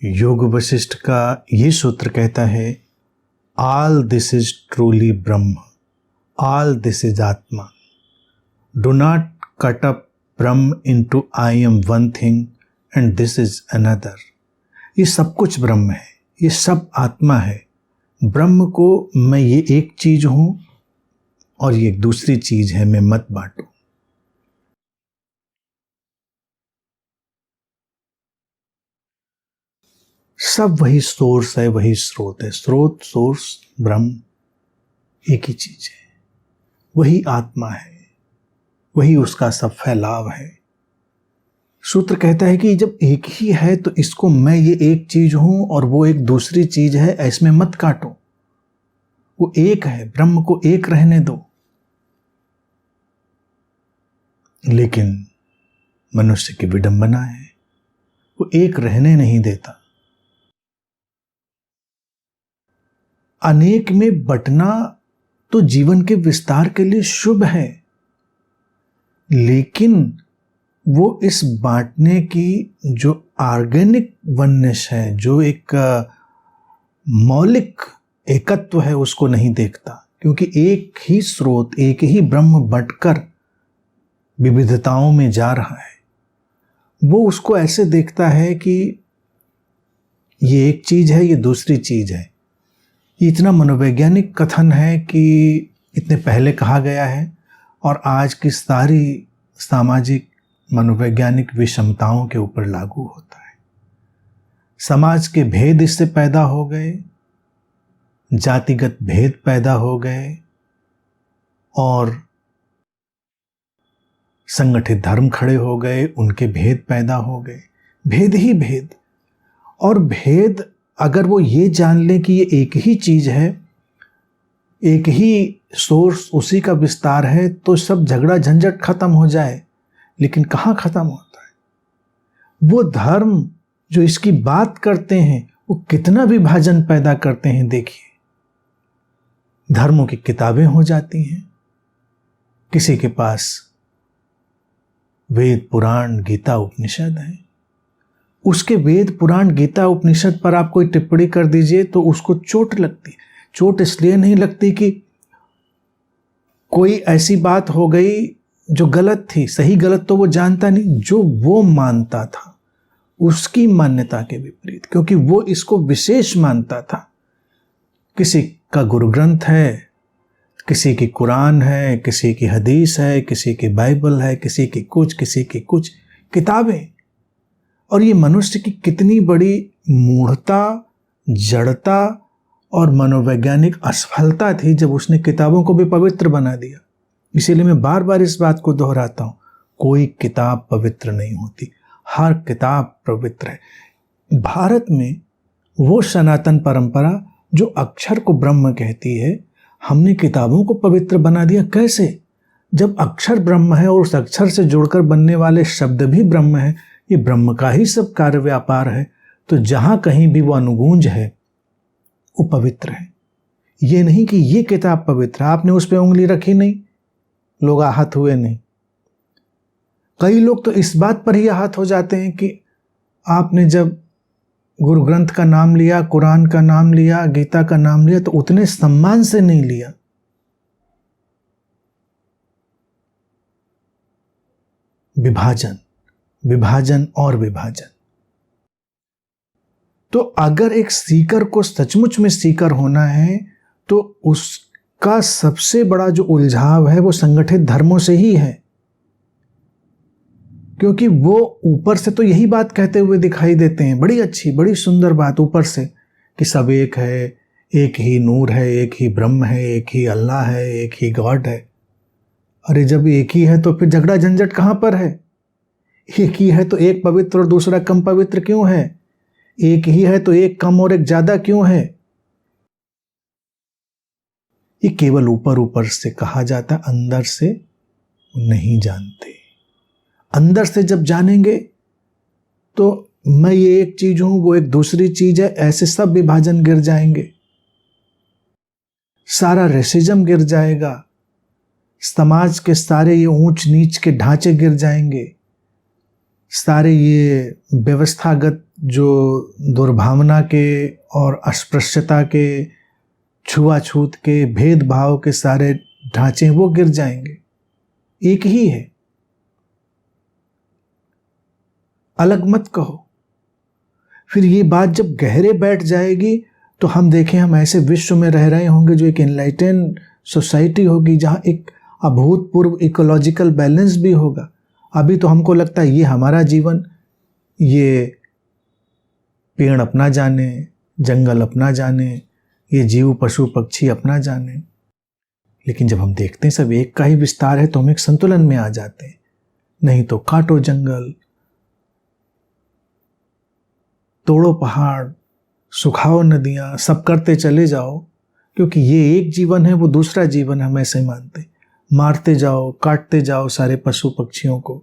योग वशिष्ठ का ये सूत्र कहता है, all this is truly Brahma, all this is आत्मा। Do not cut up Brahma into I am one thing and this is another. ये सब कुछ ब्रह्म है, ये सब आत्मा है। ब्रह्म को मैं ये एक चीज हूं और ये एक दूसरी चीज है, मैं मत बांटो। सब वही सोर्स है, वही स्रोत है। स्रोत, सोर्स, ब्रह्म एक ही चीज है, वही आत्मा है, वही उसका सब फैलाव है। सूत्र कहता है कि जब एक ही है तो इसको मैं ये एक चीज हूं और वो एक दूसरी चीज है, इसमें मत काटो। वो एक है, ब्रह्म को एक रहने दो। लेकिन मनुष्य की विडंबना है, वो एक रहने नहीं देता। अनेक में बंटना तो जीवन के विस्तार के लिए शुभ है, लेकिन वो इस बांटने की जो ऑर्गेनिक वननेस है, जो एक मौलिक एकत्व है, उसको नहीं देखता। क्योंकि एक ही स्रोत, एक ही ब्रह्म बंटकर विविधताओं में जा रहा है। वो उसको ऐसे देखता है कि ये एक चीज है, ये दूसरी चीज है। ये इतना मनोवैज्ञानिक कथन है कि इतने पहले कहा गया है और आज की सारी सामाजिक मनोवैज्ञानिक विषमताओं के ऊपर लागू होता है। समाज के भेद इससे पैदा हो गए, जातिगत भेद पैदा हो गए और संगठित धर्म खड़े हो गए, उनके भेद पैदा हो गए। भेद ही भेद। और भेद अगर वो ये जान ले कि ये एक ही चीज है, एक ही सोर्स, उसी का विस्तार है, तो सब झगड़ा झंझट खत्म हो जाए। लेकिन कहाँ खत्म होता है? वो धर्म जो इसकी बात करते हैं वो कितना विभाजन पैदा करते हैं। देखिए, धर्मों की किताबें हो जाती हैं, किसी के पास वेद पुराण गीता उपनिषद है, उसके वेद पुराण गीता उपनिषद पर आप कोई टिप्पणी कर दीजिए तो उसको चोट लगती। चोट इसलिए नहीं लगती कि कोई ऐसी बात हो गई जो गलत थी, सही गलत तो वो जानता नहीं, जो वो मानता था उसकी मान्यता के विपरीत, क्योंकि वो इसको विशेष मानता था। किसी का गुरु ग्रंथ है, किसी की कुरान है, किसी की हदीस है, किसी की बाइबल है, किसी की कुछ किताबें। और ये मनुष्य की कितनी बड़ी मूढ़ता, जड़ता और मनोवैज्ञानिक असफलता थी जब उसने किताबों को भी पवित्र बना दिया। इसीलिए मैं बार बार इस बात को दोहराता हूं, कोई किताब पवित्र नहीं होती, हर किताब पवित्र है। भारत में वो सनातन परंपरा जो अक्षर को ब्रह्म कहती है, हमने किताबों को पवित्र बना दिया। कैसे? जब अक्षर ब्रह्म है और उस अक्षर से जुड़कर बनने वाले शब्द भी ब्रह्म है, ये ब्रह्म का ही सब कार्य व्यापार है, तो जहां कहीं भी वो अनुगूंज है वो पवित्र है। ये नहीं कि ये किताब पवित्र है, आपने उस पर उंगली रखी नहीं, लोग आहत हुए नहीं। कई लोग तो इस बात पर ही आहत हो जाते हैं कि आपने जब गुरु ग्रंथ का नाम लिया, कुरान का नाम लिया, गीता का नाम लिया, तो उतने सम्मान से नहीं लिया। विभाजन, विभाजन और विभाजन। तो अगर एक सीकर को सचमुच में सीकर होना है तो उसका सबसे बड़ा जो उलझाव है वो संगठित धर्मों से ही है। क्योंकि वो ऊपर से तो यही बात कहते हुए दिखाई देते हैं, बड़ी अच्छी, बड़ी सुंदर बात ऊपर से, कि सब एक है, एक ही नूर है, एक ही ब्रह्म है, एक ही अल्लाह है, एक ही गॉड है। अरे जब एक ही है तो फिर झगड़ा झंझट कहां पर है? एक ही है तो एक पवित्र और दूसरा कम पवित्र क्यों है? एक ही है तो एक कम और एक ज्यादा क्यों है? ये केवल ऊपर ऊपर से कहा जाता, अंदर से नहीं जानते। अंदर से जब जानेंगे तो मैं ये एक चीज हूं, वो एक दूसरी चीज है, ऐसे सब विभाजन गिर जाएंगे, सारा रेसिज्म गिर जाएगा, समाज के सारे ये ऊंच नीच के ढांचे गिर जाएंगे, सारे ये व्यवस्थागत जो दुर्भावना के और अस्पृश्यता के, छुआछूत के, भेदभाव के सारे ढांचे हैं, वो गिर जाएंगे। एक ही है, अलग मत कहो। फिर ये बात जब गहरे बैठ जाएगी तो हम देखें, हम ऐसे विश्व में रह रहे होंगे जो एक एनलाइटन सोसाइटी होगी, जहाँ एक अभूतपूर्व इकोलॉजिकल बैलेंस भी होगा। अभी तो हमको लगता है ये हमारा जीवन, ये पेड़ अपना जाने, जंगल अपना जाने, ये जीव पशु पक्षी अपना जाने, लेकिन जब हम देखते हैं सब एक का ही विस्तार है तो हम एक संतुलन में आ जाते हैं। नहीं तो काटो जंगल, तोड़ो पहाड़, सुखाओ नदियां, सब करते चले जाओ, क्योंकि ये एक जीवन है, वो दूसरा जीवन है, हम ऐसे मानते। मारते जाओ, काटते जाओ सारे पशु पक्षियों को,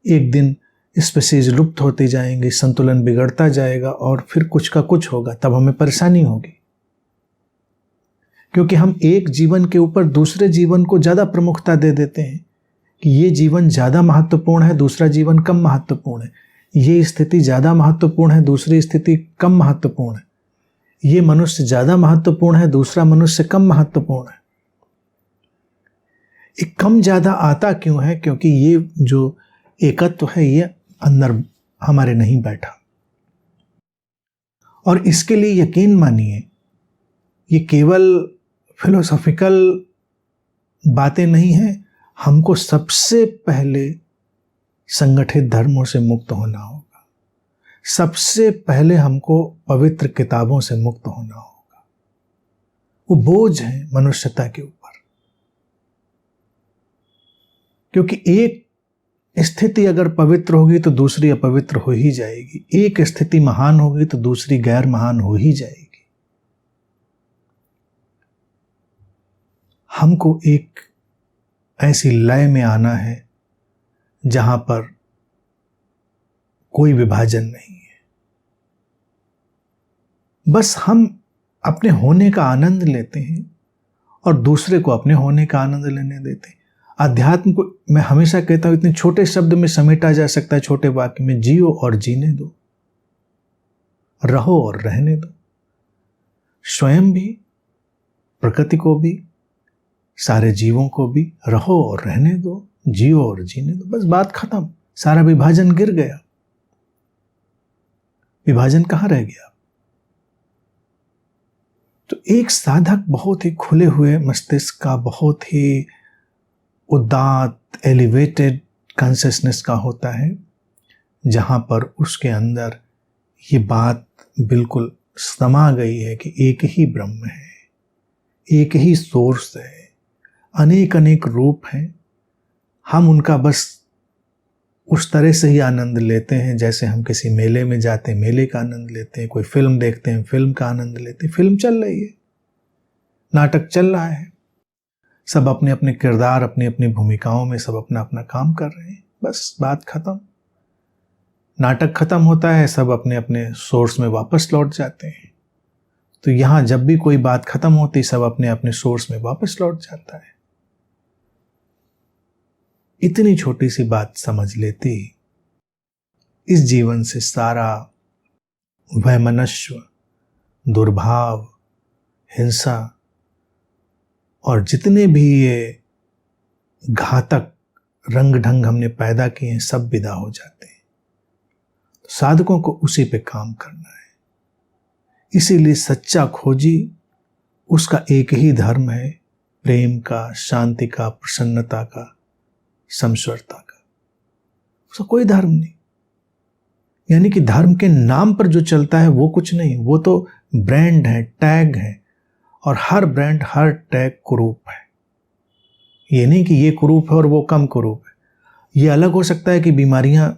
एक दिन स्पीशीज लुप्त होते जाएंगे, संतुलन बिगड़ता जाएगा और फिर कुछ का कुछ होगा, तब हमें परेशानी होगी। क्योंकि हम एक जीवन के ऊपर दूसरे जीवन को ज़्यादा प्रमुखता दे देते हैं कि ये जीवन ज़्यादा महत्वपूर्ण है, दूसरा जीवन कम महत्वपूर्ण है। ये स्थिति ज़्यादा महत्वपूर्ण है, दूसरी स्थिति कम महत्वपूर्ण है। ये मनुष्य ज़्यादा महत्वपूर्ण है, दूसरा मनुष्य कम महत्वपूर्ण है। एक कम ज़्यादा आता क्यों है? क्योंकि ये जो एकत्व है ये अंदर हमारे नहीं बैठा। और इसके लिए यकीन मानिए, ये केवल फिलोसॉफिकल बातें नहीं हैं। हमको सबसे पहले संगठित धर्मों से मुक्त होना होगा। सबसे पहले हमको पवित्र किताबों से मुक्त होना होगा। वो बोझ है मनुष्यता के ऊपर, क्योंकि एक स्थिति अगर पवित्र होगी तो दूसरी अपवित्र हो ही जाएगी। एक स्थिति महान होगी तो दूसरी गैर महान हो ही जाएगी। हमको एक ऐसी लय में आना है जहां पर कोई विभाजन नहीं है। बस हम अपने होने का आनंद लेते हैं और दूसरे को अपने होने का आनंद लेने देते हैं। अध्यात्म को मैं हमेशा कहता हूं इतने छोटे शब्द में समेटा जा सकता है, छोटे वाक्य में। जियो और जीने दो, रहो और रहने दो। स्वयं भी, प्रकृति को भी, सारे जीवों को भी रहो और रहने दो, जियो और जीने दो। बस बात खत्म। सारा विभाजन गिर गया। विभाजन कहां रह गया? तो एक साधक बहुत ही खुले हुए मस्तिष्क का, बहुत ही उदात्त एलिवेटेड कॉन्शियसनेस का होता है, जहां पर उसके अंदर ये बात बिल्कुल समा गई है कि एक ही ब्रह्म है, एक ही सोर्स है, अनेक अनेक रूप हैं। हम उनका बस उस तरह से ही आनंद लेते हैं जैसे हम किसी मेले में जाते हैं, मेले का आनंद लेते हैं। कोई फिल्म देखते हैं, फिल्म का आनंद लेते हैं। फिल्म चल रही है, नाटक चल रहा है, सब अपने अपने किरदार, अपनी अपनी भूमिकाओं में सब अपना अपना काम कर रहे हैं। बस बात खत्म। नाटक खत्म होता है, सब अपने अपने सोर्स में वापस लौट जाते हैं। तो यहां जब भी कोई बात खत्म होती, सब अपने अपने सोर्स में वापस लौट जाता है। इतनी छोटी सी बात समझ लेती, इस जीवन से सारा वैमनस्व, दुर्भाव, हिंसा और जितने भी ये घातक रंग ढंग हमने पैदा किए हैं, सब विदा हो जाते हैं। तो साधकों को उसी पे काम करना है। इसीलिए सच्चा खोजी, उसका एक ही धर्म है, प्रेम का, शांति का, प्रसन्नता का, समश्वरता का। उसका कोई धर्म नहीं। यानी कि धर्म के नाम पर जो चलता है वो कुछ नहीं, वो तो ब्रांड है, टैग है, और हर ब्रांड, हर टैग कुरूप है। ये नहीं कि ये कुरूप है और वो कम कुरूप है। ये अलग हो सकता है कि बीमारियां,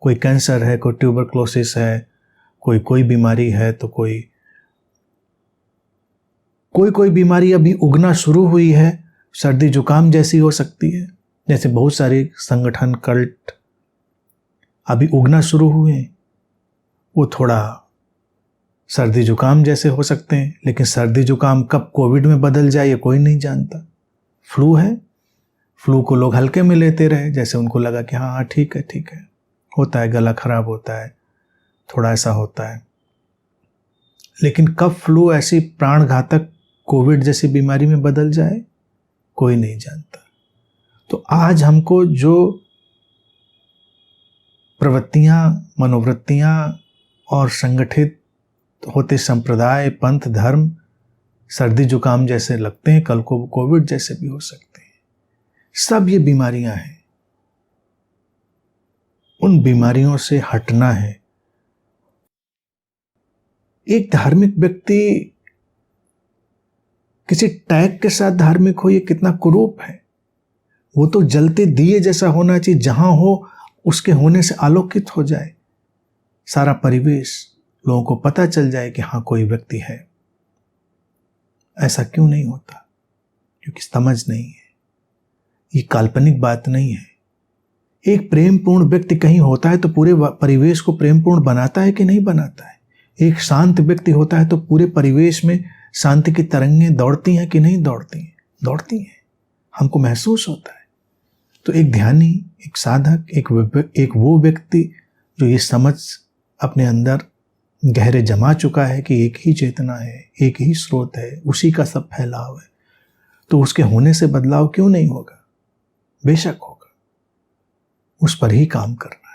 कोई कैंसर है, कोई ट्यूबरक्लोसिस है, कोई बीमारी है, तो कोई बीमारी अभी उगना शुरू हुई है, सर्दी जुकाम जैसी हो सकती है। जैसे बहुत सारे संगठन, कल्ट अभी उगना शुरू हुए हैं, वो थोड़ा सर्दी जुकाम जैसे हो सकते हैं। लेकिन सर्दी जुकाम कब कोविड में बदल जाए ये कोई नहीं जानता। फ्लू है, फ्लू को लोग हल्के में लेते रहे, जैसे उनको लगा कि हाँ ठीक है, होता है, गला खराब होता है, थोड़ा ऐसा होता है। लेकिन कब फ्लू ऐसी प्राणघातक कोविड जैसी बीमारी में बदल जाए, कोई नहीं जानता। तो आज हमको जो प्रवृत्तियां, मनोवृत्तियां और संगठित होते संप्रदाय, पंथ, धर्म सर्दी जुकाम जैसे लगते हैं, कल को कोविड जैसे भी हो सकते हैं। सब ये बीमारियां हैं। उन बीमारियों से हटना है। एक धार्मिक व्यक्ति किसी टैग के साथ धार्मिक हो, ये कितना कुरूप है। वो तो जलते दिए जैसा होना चाहिए, जहां हो उसके होने से आलोकित हो जाए सारा परिवेश, लोगों को पता चल जाए कि हाँ कोई व्यक्ति है। ऐसा क्यों नहीं होता? क्योंकि समझ नहीं है। ये काल्पनिक बात नहीं है। एक प्रेमपूर्ण व्यक्ति कहीं होता है तो पूरे परिवेश को प्रेमपूर्ण बनाता है कि नहीं बनाता है? एक शांत व्यक्ति होता है तो पूरे परिवेश में शांति की तरंगें दौड़ती हैं कि नहीं दौड़ती हैं? दौड़ती हैं, हमको महसूस होता है। तो एक ध्यानी, एक साधक, एक वो व्यक्ति जो ये समझ अपने अंदर गहरे जमा चुका है कि एक ही चेतना है, एक ही स्रोत है, उसी का सब फैलाव है, तो उसके होने से बदलाव क्यों नहीं होगा? बेशक होगा। उस पर ही काम करना।